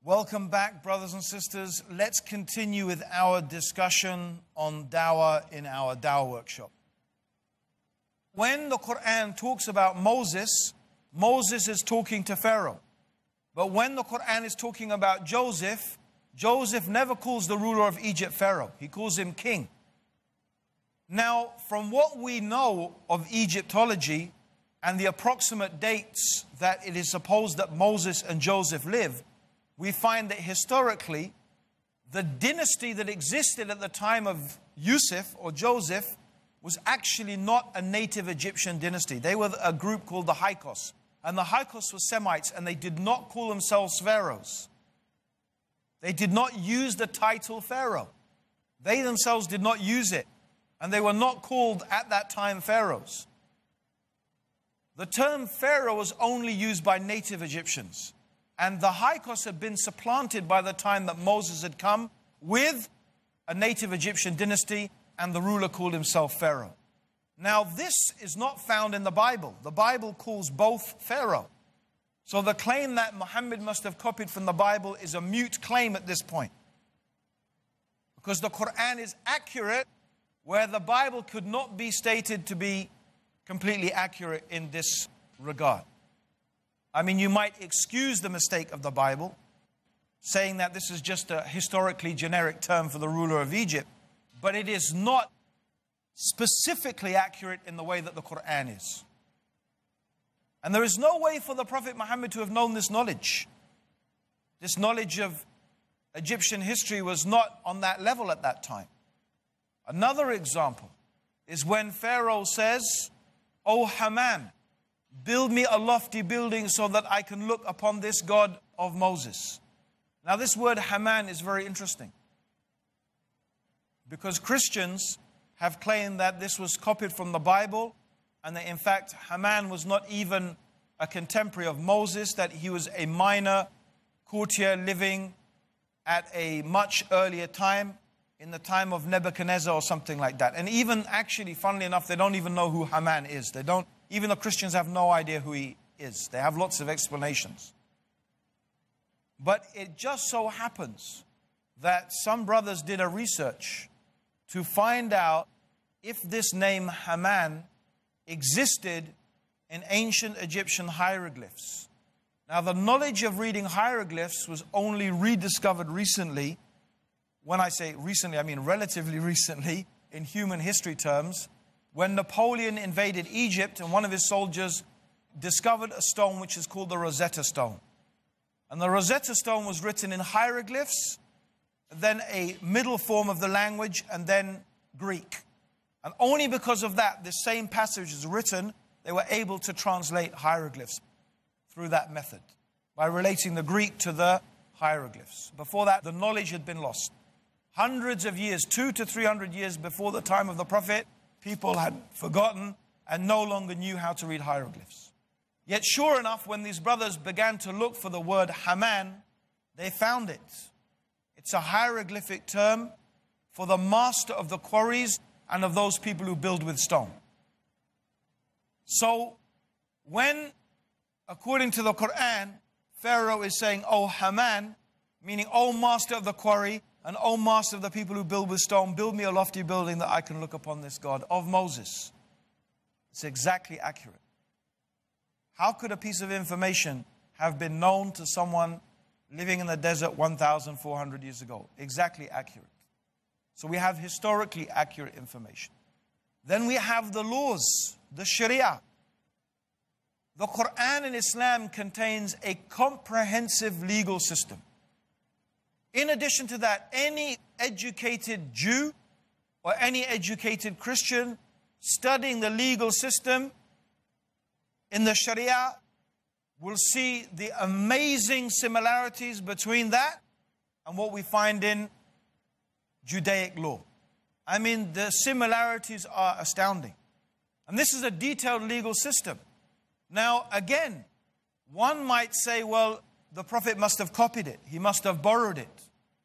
Welcome back, brothers and sisters. Let's continue with our discussion on dawah in our dawah workshop. When the Quran talks about Moses, Moses is talking to Pharaoh. But when the Quran is talking about Joseph, Joseph never calls the ruler of Egypt Pharaoh. He calls him king. Now, from what we know of Egyptology and the approximate dates that it is supposed that Moses and Joseph lived, we find that historically, the dynasty that existed at the time of Yusuf or Joseph was actually not a native Egyptian dynasty. They were a group called the Hyksos. And the Hyksos were Semites, and they did not call themselves pharaohs. They did not use the title pharaoh. They themselves did not use it. And they were not called at that time pharaohs. The term pharaoh was only used by native Egyptians. And the Hyksos had been supplanted by the time that Moses had come with a native Egyptian dynasty, and the ruler called himself Pharaoh. Now, this is not found in the Bible. The Bible calls both Pharaoh. So the claim that Muhammad must have copied from the Bible is a mute claim at this point. Because the Quran is accurate where the Bible could not be stated to be completely accurate in this regard. I mean, you might excuse the mistake of the Bible, saying that this is just a historically generic term for the ruler of Egypt, but it is not specifically accurate in the way that the Quran is. And there is no way for the Prophet Muhammad to have known this knowledge. This knowledge of Egyptian history was not on that level at that time. Another example is when Pharaoh says, "O Haman, build me a lofty building so that I can look upon this God of Moses." Now this word Haman is very interesting, because Christians have claimed that this was copied from the Bible, and that in fact Haman was not even a contemporary of Moses, that he was a minor courtier living at a much earlier time, in the time of Nebuchadnezzar or something like that. And even actually, funnily enough, they don't even know who Haman is. Even the Christians have no idea who he is. They have lots of explanations. But it just so happens that some brothers did a research to find out if this name Haman existed in ancient Egyptian hieroglyphs. Now, the knowledge of reading hieroglyphs was only rediscovered recently. When I say recently, I mean relatively recently in human history terms, when Napoleon invaded Egypt and one of his soldiers discovered a stone which is called the Rosetta Stone. And the Rosetta Stone was written in hieroglyphs, then a middle form of the language, and then Greek. And only because of that, this same passage is written, they were able to translate hieroglyphs through that method, by relating the Greek to the hieroglyphs. Before that, the knowledge had been lost. Hundreds of years, 200 to 300 years before the time of the Prophet, people had forgotten and no longer knew how to read hieroglyphs. Yet sure enough, when these brothers began to look for the word Haman, they found it. It's a hieroglyphic term for the master of the quarries and of those people who build with stone. So when, according to the Quran, Pharaoh is saying, "O Haman," meaning, "O master of the quarry, and O master of the people who build with stone, build me a lofty building that I can look upon this God of Moses." It's exactly accurate. How could a piece of information have been known to someone living in the desert 1,400 years ago? Exactly accurate. So we have historically accurate information. Then we have the laws, the Sharia. The Quran in Islam contains a comprehensive legal system. In addition to that, any educated Jew or any educated Christian studying the legal system in the Sharia will see the amazing similarities between that and what we find in Judaic law. I mean, the similarities are astounding. And this is a detailed legal system. Now, again, one might say, well, the Prophet must have copied it. He must have borrowed it.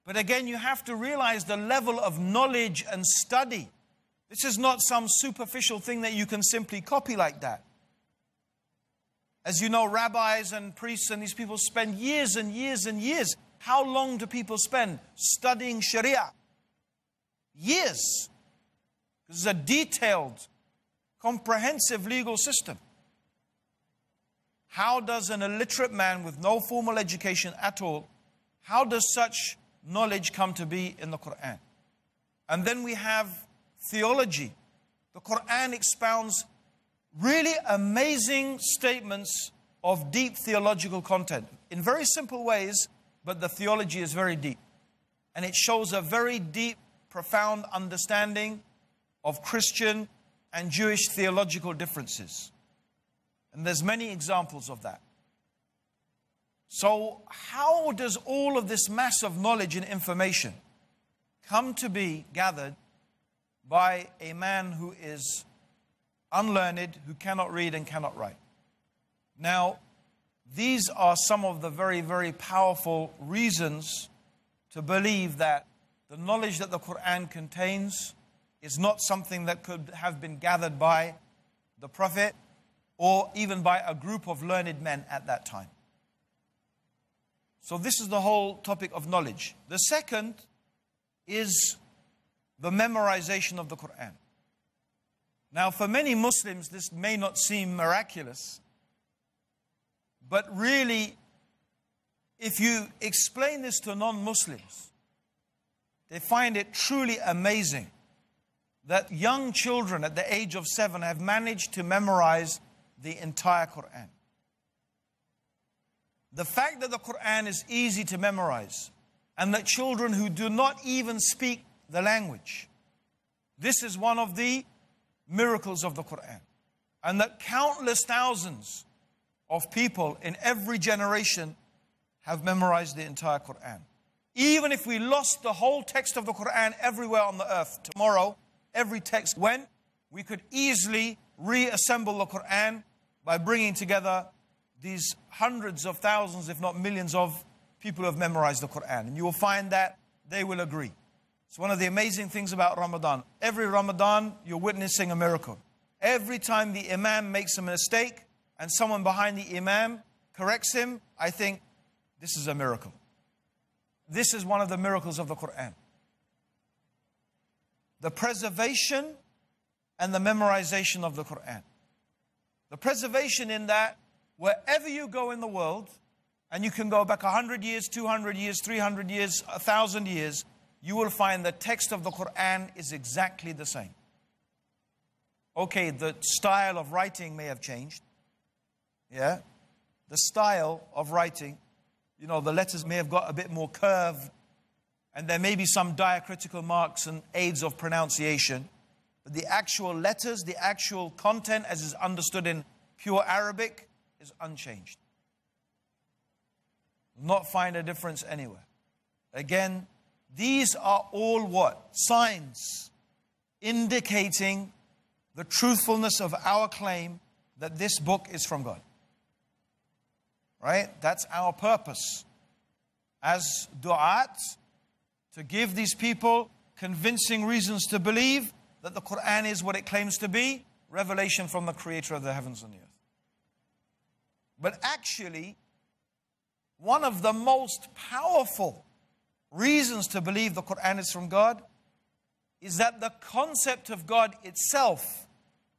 But again, you have to realize the level of knowledge and study. This is not some superficial thing that you can simply copy like that. As you know, rabbis and priests and these people spend years and years and years how long do people spend studying Sharia? Years. This is a detailed, comprehensive legal system. How does an illiterate man with no formal education at all, how does such knowledge come to be in the Quran? And then we have theology. The Quran expounds really amazing statements of deep theological content in very simple ways, but the theology is very deep. And it shows a very deep, profound understanding of Christian and Jewish theological differences. And there's many examples of that. So how does all of this mass of knowledge and information come to be gathered by a man who is unlearned, who cannot read and cannot write? Now, these are some of the very, very powerful reasons to believe that the knowledge that the Quran contains is not something that could have been gathered by the Prophet or even by a group of learned men at that time. So this is the whole topic of knowledge. The second is the memorization of the Quran. Now, for many Muslims, this may not seem miraculous, but really, if you explain this to non-Muslims, they find it truly amazing that young children at the age of 7 have managed to memorize the entire Quran. The fact that the Quran is easy to memorize and that children who do not even speak the language, this is one of the miracles of the Quran. And that countless thousands of people in every generation have memorized the entire Quran. Even if we lost the whole text of the Quran everywhere on the earth, tomorrow, every text went, we could easily reassemble the Quran by bringing together these hundreds of thousands, if not millions of people who have memorized the Quran. And you will find that they will agree. It's one of the amazing things about Ramadan. Every Ramadan, you're witnessing a miracle. Every time the Imam makes a mistake and someone behind the Imam corrects him, I think this is a miracle. This is one of the miracles of the Quran. The preservation and the memorization of the Quran. The preservation in that wherever you go in the world, and you can go back 100 years, 200 years, 300 years, 1,000 years, you will find the text of the Quran is exactly the same. Okay, the style of writing may have changed. Yeah? The style of writing, you know, the letters may have got a bit more curve, and there may be some diacritical marks and aids of pronunciation. But the actual letters, the actual content as is understood in pure Arabic is unchanged. Not find a difference anywhere. Again, these are all what? Signs indicating the truthfulness of our claim that this book is from God. Right? That's our purpose as du'at, to give these people convincing reasons to believe that the Quran is what it claims to be, revelation from the Creator of the heavens and the earth. But actually, one of the most powerful reasons to believe the Quran is from God is that the concept of God itself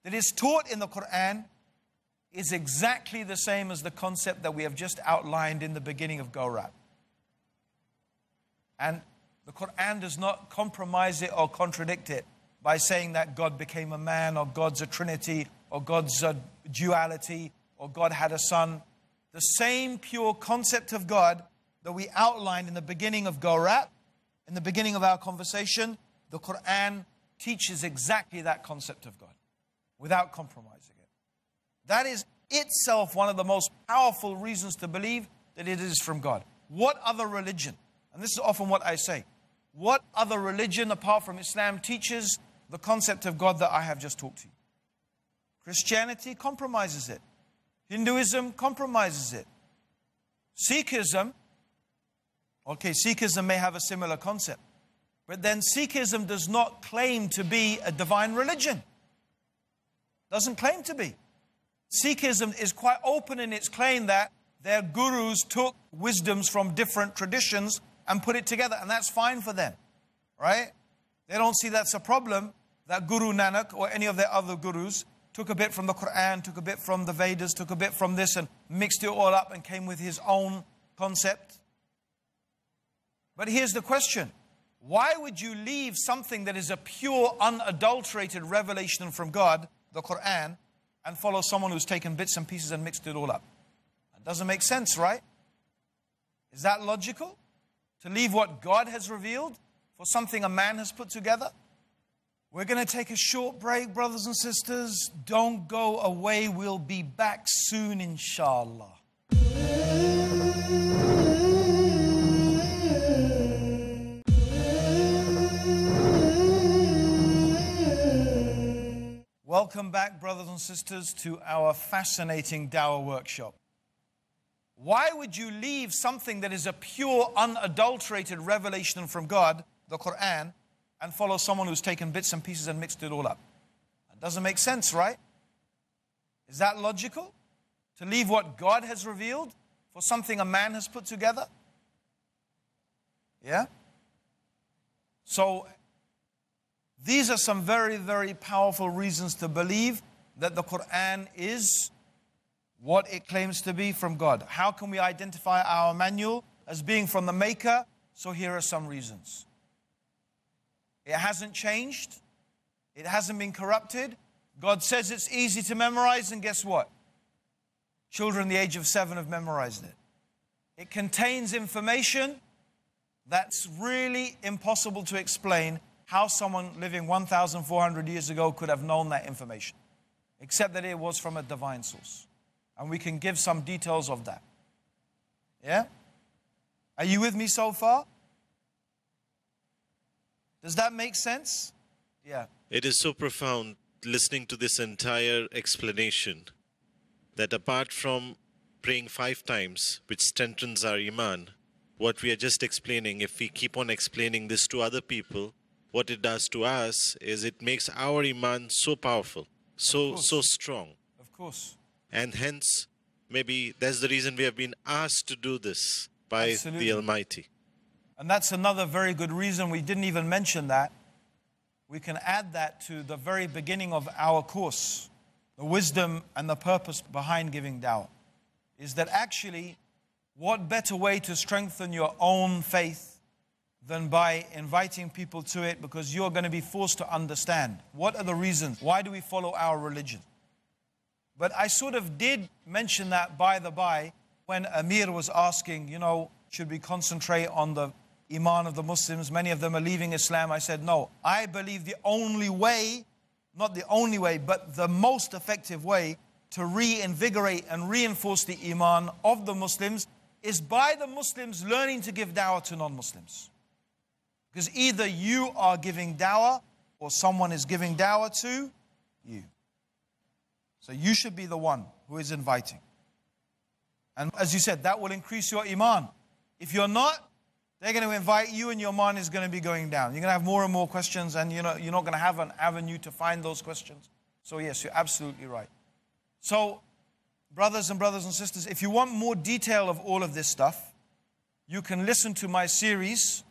that is taught in the Quran is exactly the same as the concept that we have just outlined in the beginning of Go Rap. And the Quran does not compromise it or contradict it by saying that God became a man, or God's a trinity, or God's a duality, or God had a son. The same pure concept of God that we outlined in the beginning of Go Rap, in the beginning of our conversation, the Quran teaches exactly that concept of God without compromising it. That is itself one of the most powerful reasons to believe that it is from God. What other religion, and this is often what I say, what other religion apart from Islam teaches the concept of God that I have just talked to you? Christianity compromises it. Hinduism compromises it. Sikhism, okay, Sikhism may have a similar concept, but then Sikhism does not claim to be a divine religion. Doesn't claim to be. Sikhism is quite open in its claim that their gurus took wisdoms from different traditions and put it together, and that's fine for them, right? They don't see that's a problem, that Guru Nanak or any of their other gurus took a bit from the Quran, took a bit from the Vedas, took a bit from this and mixed it all up and came with his own concept. But here's the question. Why would you leave something that is a pure, unadulterated revelation from God, the Quran, and follow someone who's taken bits and pieces and mixed it all up? That doesn't make sense, right? Is that logical? To leave what God has revealed for something a man has put together? We're going to take a short break, brothers and sisters. Don't go away. We'll be back soon, inshallah. Welcome back, brothers and sisters, to our fascinating Dawah workshop. Why would you leave something that is a pure, unadulterated revelation from God, the Quran, and follow someone who's taken bits and pieces and mixed it all up? That doesn't make sense, right? Is that logical? To leave what God has revealed for something a man has put together? Yeah? So, these are some very, very powerful reasons to believe that the Quran is what it claims to be from God. How can we identify our manual as being from the Maker? So here are some reasons. It hasn't changed. It hasn't been corrupted. God says it's easy to memorize, and guess what? Children the age of 7 have memorized it. It contains information that's really impossible to explain how someone living 1,400 years ago could have known that information, except that it was from a divine source. And we can give some details of that. Yeah? Are you with me so far? Does that make sense? Yeah. It is so profound listening to this entire explanation that apart from praying 5 times, which strengthens our iman, what we are just explaining, if we keep on explaining this to other people, what it does to us is it makes our iman so powerful, so strong. Of course. And hence, maybe that's the reason we have been asked to do this by the Almighty. And that's another very good reason. We didn't even mention that. We can add that to the very beginning of our course. The wisdom and the purpose behind giving dawah is that actually, what better way to strengthen your own faith than by inviting people to it, because you're going to be forced to understand what are the reasons, why do we follow our religion. But I sort of did mention that by the by when Amir was asking, you know, should we concentrate on the iman of the Muslims? Many of them are leaving Islam. I said, no, I believe the only way, not the only way, but the most effective way to reinvigorate and reinforce the iman of the Muslims is by the Muslims learning to give dawah to non-Muslims. Because either you are giving dawah or someone is giving dawah to you. So you should be the one who is inviting. And as you said, that will increase your iman. If you're not, they're going to invite you and your iman is going to be going down. You're going to have more and more questions, and you're not going to have an avenue to find those questions. So yes, you're absolutely right. So, brothers and sisters, if you want more detail of all of this stuff, you can listen to my series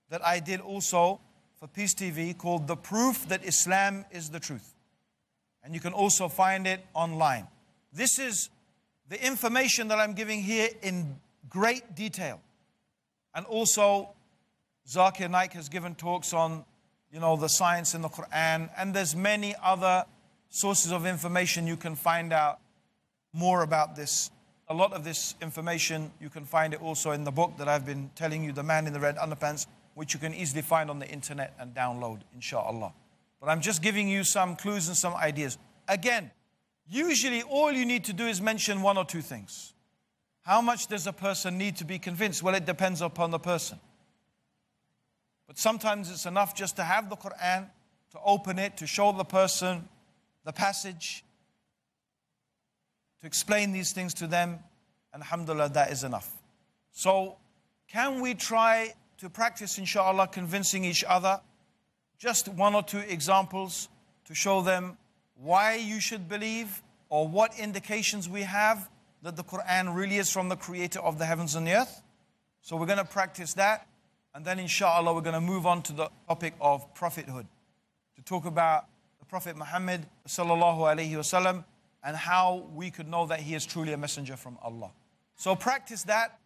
that I did also for Peace TV called The Proof That Islam is the Truth. And you can also find it online. This is the information that I'm giving here in great detail. And also, Zakir Naik has given talks on, you know, the science in the Quran. And there's many other sources of information you can find out more about this. A lot of this information, you can find it also in the book that I've been telling you, The Man in the Red Underpants, which you can easily find on the internet and download, inshallah. But I'm just giving you some clues and some ideas. Again, usually all you need to do is mention 1 or 2 things. How much does a person need to be convinced? Well, it depends upon the person. But sometimes it's enough just to have the Quran, to open it, to show the person the passage, to explain these things to them, and alhamdulillah, that is enough. So, can we try to practice, inshallah, convincing each other? Just 1 or 2 examples to show them why you should believe, or what indications we have that the Quran really is from the creator of the heavens and the earth. So we're going to practice that. And then inshallah we're going to move on to the topic of prophethood. To talk about the Prophet Muhammad sallallahu alaihi wasallam and how we could know that he is truly a messenger from Allah. So practice that,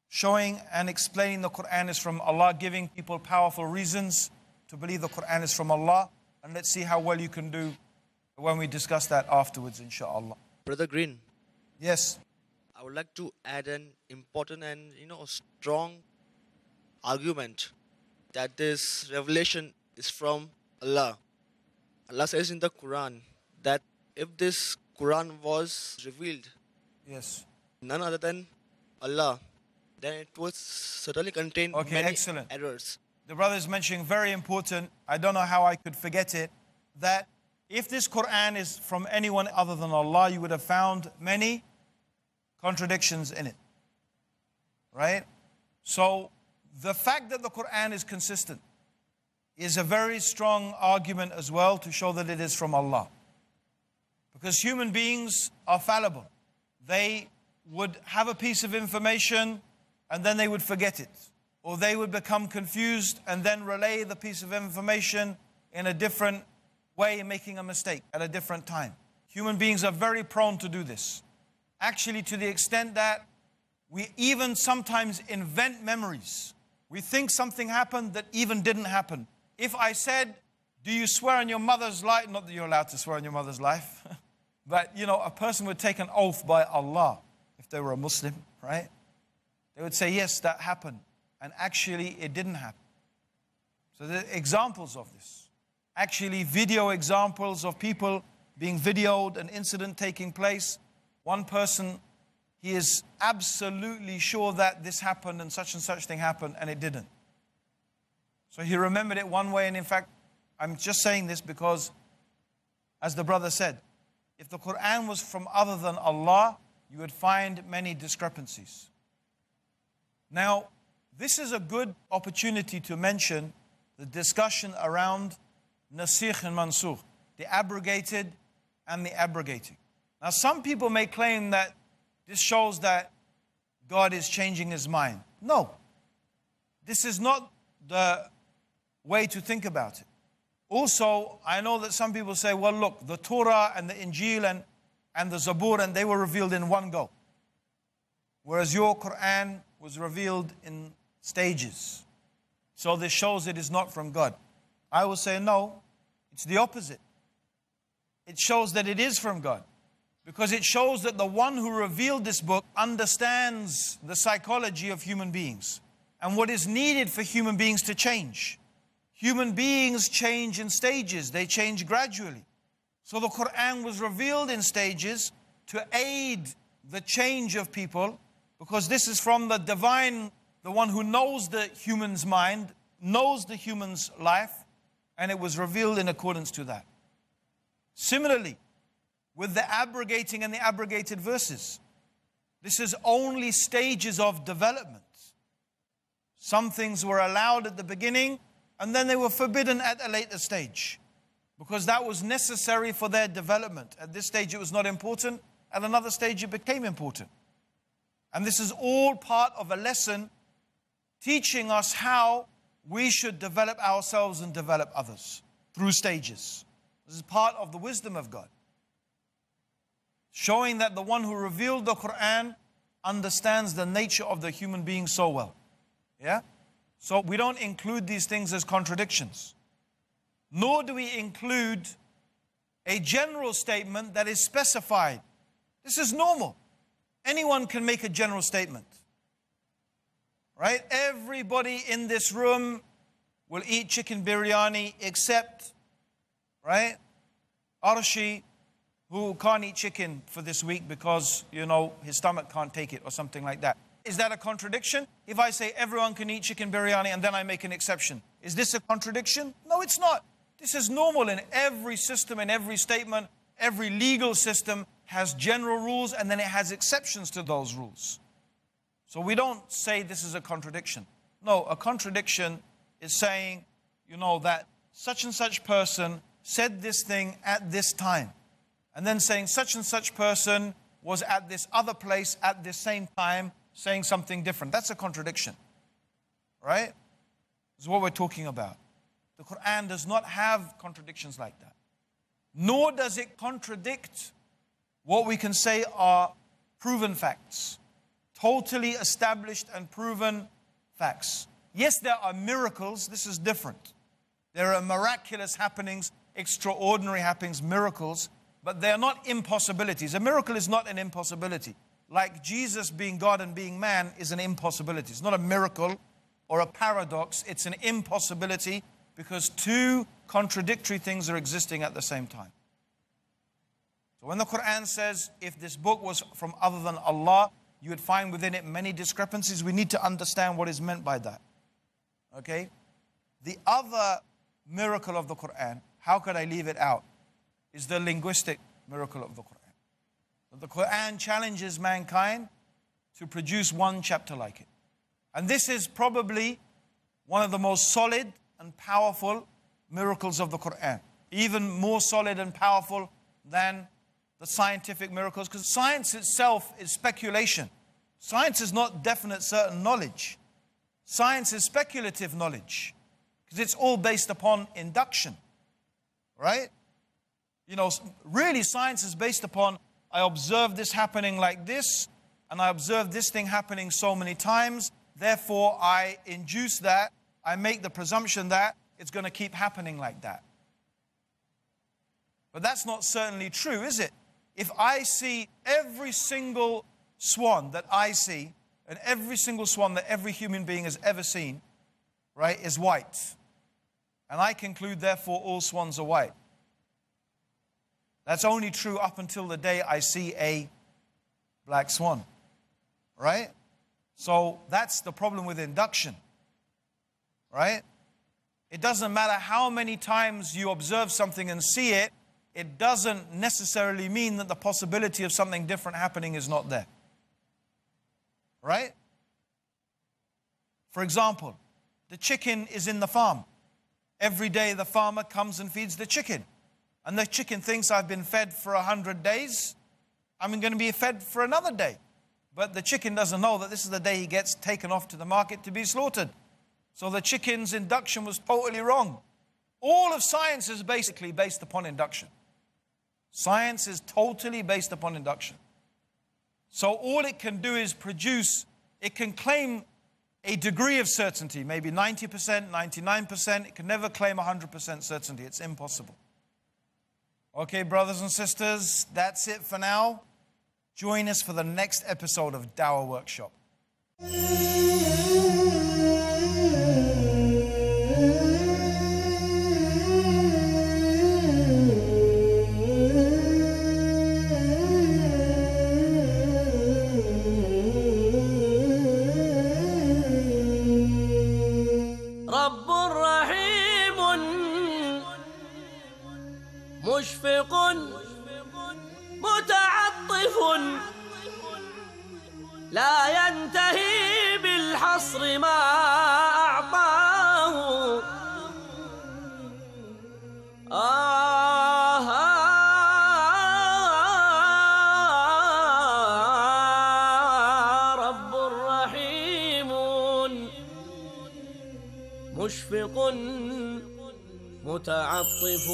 showing and explaining the Quran is from Allah, giving people powerful reasons to believe the Quran is from Allah. And let's see how well you can do when we discuss that afterwards, inshallah. Brother Green. Yes. I would like to add an important and strong argument that this revelation is from Allah. Allah says in the Quran that if this Quran was revealed, yes, none other than Allah, then it would certainly contain many errors. The brother is mentioning very important, I don't know how I could forget it, that if this Quran is from anyone other than Allah, you would have found many contradictions in it. Right? So the fact that the Quran is consistent is a very strong argument as well to show that it is from Allah. Because human beings are fallible. They would have a piece of information and then they would forget it. Or they would become confused and then relay the piece of information in a different way, making a mistake at a different time. Human beings are very prone to do this. Actually, to the extent that we even sometimes invent memories. We think something happened that even didn't happen. If I said, do you swear on your mother's life? Not that you're allowed to swear on your mother's life. But, a person would take an oath by Allah if they were a Muslim, right? They would say, yes, that happened. And actually, it didn't happen. So there are examples of this. Actually, video examples of people being videoed, an incident taking place. One person, he is absolutely sure that this happened and such thing happened, and it didn't. So he remembered it one way, and in fact, I'm just saying this because, as the brother said, if the Quran was from other than Allah, you would find many discrepancies. Now, this is a good opportunity to mention the discussion around nasikh and mansukh, the abrogated and the abrogating. Now, some people may claim that this shows that God is changing his mind. No, this is not the way to think about it. Also, I know that some people say, well, look, the Torah and the Injil and the Zabur, and they were revealed in one go. Whereas your Quran was revealed in stages. So this shows it is not from God. I will say, no, it's the opposite. It shows that it is from God. Because it shows that the one who revealed this book understands the psychology of human beings and what is needed for human beings to change. Human beings change in stages. They change gradually. So the Quran was revealed in stages to aid the change of people, because this is from the divine, the one who knows the human's mind, knows the human's life, and it was revealed in accordance to that. Similarly, with the abrogating and the abrogated verses, this is only stages of development. Some things were allowed at the beginning, and then they were forbidden at a later stage, because that was necessary for their development. At this stage it was not important, at another stage it became important. And this is all part of a lesson teaching us how we should develop ourselves and develop others through stages. This is part of the wisdom of God, showing that the one who revealed the Quran understands the nature of the human being so well. Yeah? So we don't include these things as contradictions. Nor do we include a general statement that is specified. This is normal. Anyone can make a general statement. Right? Everybody in this room will eat chicken biryani except, right, Arshi, who can't eat chicken for this week because, his stomach can't take it or something like that. Is that a contradiction? If I say everyone can eat chicken biryani and then I make an exception, is this a contradiction? No, it's not. This is normal in every system, in every statement. Every legal system has general rules and then it has exceptions to those rules. So we don't say this is a contradiction. No, a contradiction is saying, that such and such person said this thing at this time. And then saying such and such person was at this other place at the same time saying something different. That's a contradiction, right? This is what we're talking about. The Quran does not have contradictions like that. Nor does it contradict what we can say are proven facts. Totally established and proven facts. Yes, there are miracles. This is different. There are miraculous happenings, extraordinary happenings, miracles, but they are not impossibilities. A miracle is not an impossibility. Like Jesus being God and being man is an impossibility. It's not a miracle or a paradox. It's an impossibility because two contradictory things are existing at the same time. So when the Quran says, if this book was from other than Allah, you would find within it many discrepancies. We need to understand what is meant by that. Okay? The other miracle of the Quran, how could I leave it out, is the linguistic miracle of the Quran. The Quran challenges mankind to produce one chapter like it. And this is probably one of the most solid and powerful miracles of the Quran. Even more solid and powerful than the scientific miracles, because science itself is speculation. Science is not definite certain knowledge. Science is speculative knowledge, because it's all based upon induction, right? You know, really science is based upon, I observe this happening like this, and I observe this thing happening so many times, therefore I induce that, I make the presumption that it's going to keep happening like that. But that's not certainly true, is it? If I see every single swan that I see, and every single swan that every human being has ever seen, right, is white, and I conclude, therefore, all swans are white. That's only true up until the day I see a black swan, right? So that's the problem with induction, right? It doesn't matter how many times you observe something and see it, it doesn't necessarily mean that the possibility of something different happening is not there, right? For example, the chicken is in the farm. Every day the farmer comes and feeds the chicken. And the chicken thinks, I've been fed for 100 days. I'm going to be fed for another day. But the chicken doesn't know that this is the day he gets taken off to the market to be slaughtered. So the chicken's induction was totally wrong. All of science is basically based upon induction. Science is totally based upon induction. So all it can do is produce, it can claim a degree of certainty, maybe 90%, 99%. It can never claim 100% certainty. It's impossible. Okay, brothers and sisters, that's it for now. Join us for the next episode of Dawah Workshop. رب رحيم مشفق متعطف لا ينتهي بالحصر ما أعطاه رب رحيم مشفق متعطف